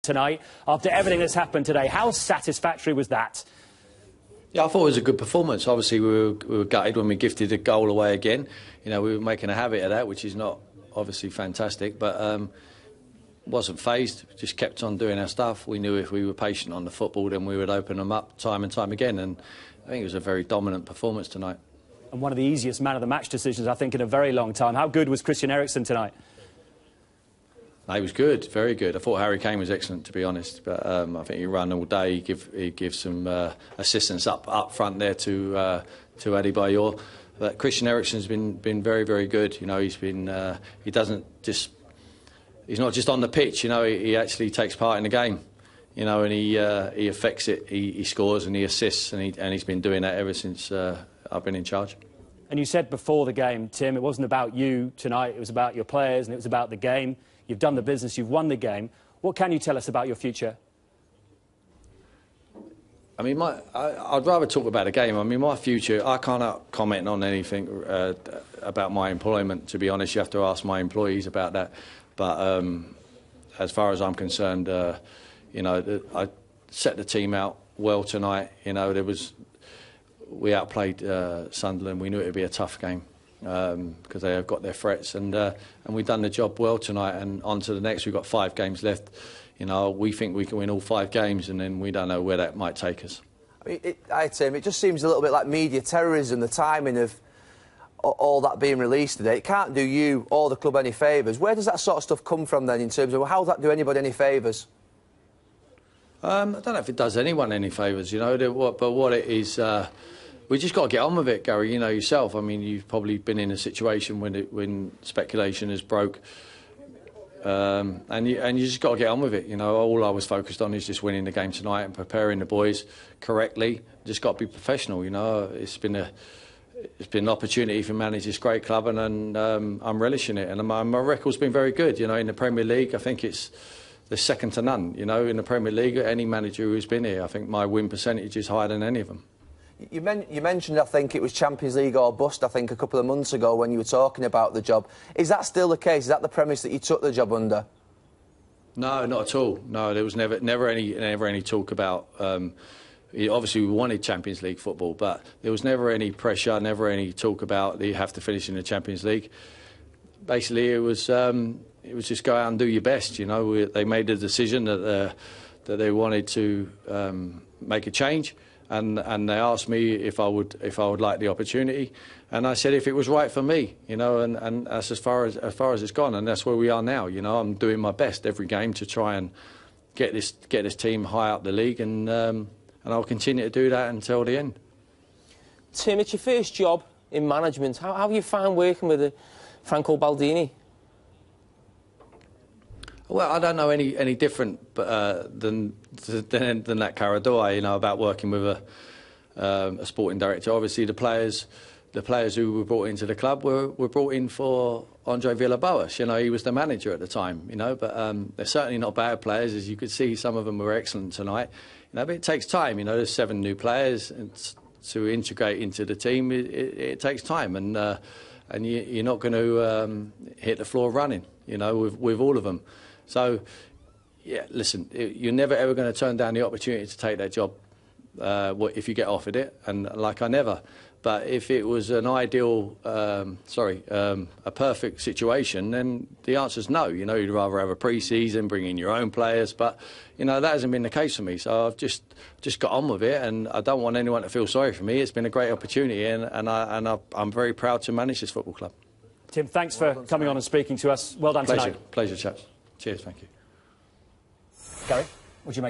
tonight after everything that's happened today. How satisfactory was that? Yeah, I thought it was a good performance. Obviously, we were gutted when we gifted a goal away again. You know, we were making a habit of that, which is not obviously fantastic, but wasn't fazed. Just kept on doing our stuff. We knew if we were patient on the football, then we would open them up time and time again. And I think it was a very dominant performance tonight. And one of the easiest man of the match decisions, I think, in a very long time. How good was Christian Eriksen tonight? He was good, very good. I thought Harry Kane was excellent, to be honest. But I think he ran all day. He gives some assistance up front there to Adebayor. But Christian Eriksen's been very, very good. You know, he's been he doesn't just he's not just on the pitch. You know, he actually takes part in the game. You know, and he affects it. He scores and he assists, and he's been doing that ever since I've been in charge. And you said before the game, Tim, it wasn't about you tonight. It was about your players and it was about the game. You've done the business, you've won the game. What can you tell us about your future? I mean, I'd rather talk about the game. I mean, my future, I can't comment on anything about my employment, to be honest. You have to ask my employees about that. But as far as I'm concerned, you know, I set the team out well tonight. You know, we outplayed Sunderland. We knew it would be a tough game. Because they have got their threats, and we've done the job well tonight. And on to the next, we've got 5 games left. You know, we think we can win all 5 games, and then we don't know where that might take us. I mean, Tim, it just seems a little bit like media terrorism, the timing of all that being released today. It can't do you or the club any favours. Where does that sort of stuff come from then, in terms of how does that do anybody any favours? I don't know if it does anyone any favours, you know, but what it is... we just got to get on with it, Gary. You know yourself. I mean, you've probably been in a situation when speculation has broke, and you just got to get on with it. You know, all I was focused on is just winning the game tonight and preparing the boys correctly. Just got to be professional. You know, it's been an opportunity to manage this great club, and I'm relishing it. And my record's been very good. You know, in the Premier League, I think it's the second to none. You know, in the Premier League, any manager who's been here, I think my win percentage is higher than any of them. You mentioned, I think it was Champions League or bust, I think, a couple of months ago when you were talking about the job. Is that still the case? Is that the premise that you took the job under? No, not at all. No, there was never any talk about... obviously, we wanted Champions League football, but there was never any pressure, never any talk about that you have to finish in the Champions League. Basically, it was just go out and do your best. You know, they made the decision that they wanted to make a change. And they asked me if I would like the opportunity, and I said if it was right for me, you know, and that's as far as it's gone, and that's where we are now. You know, I'm doing my best every game to try and get this team high up the league, and I'll continue to do that until the end. Tim, it's your first job in management. How have you found working with Franco Baldini? Well, I don't know any different than that Carador, you know, about working with a sporting director. Obviously, the players who were brought into the club were brought in for Andre Villas-Boas. You know, he was the manager at the time. You know, but they're certainly not bad players, as you could see. Some of them were excellent tonight. You know, but it takes time. You know, there's 7 new players, and to integrate into the team, it takes time, and you're not going to hit the floor running. You know, with all of them. So, yeah, listen, you're never ever going to turn down the opportunity to take that job if you get offered it, and like I never. But if it was an ideal, a perfect situation, then the answer's no. You know, you'd rather have a pre-season, bring in your own players, but, you know, that hasn't been the case for me. So I've just got on with it, and I don't want anyone to feel sorry for me. It's been a great opportunity, and I'm very proud to manage this football club. Tim, thanks for coming on and speaking to us. Well done tonight. Pleasure, chaps. Cheers, thank you. Gary?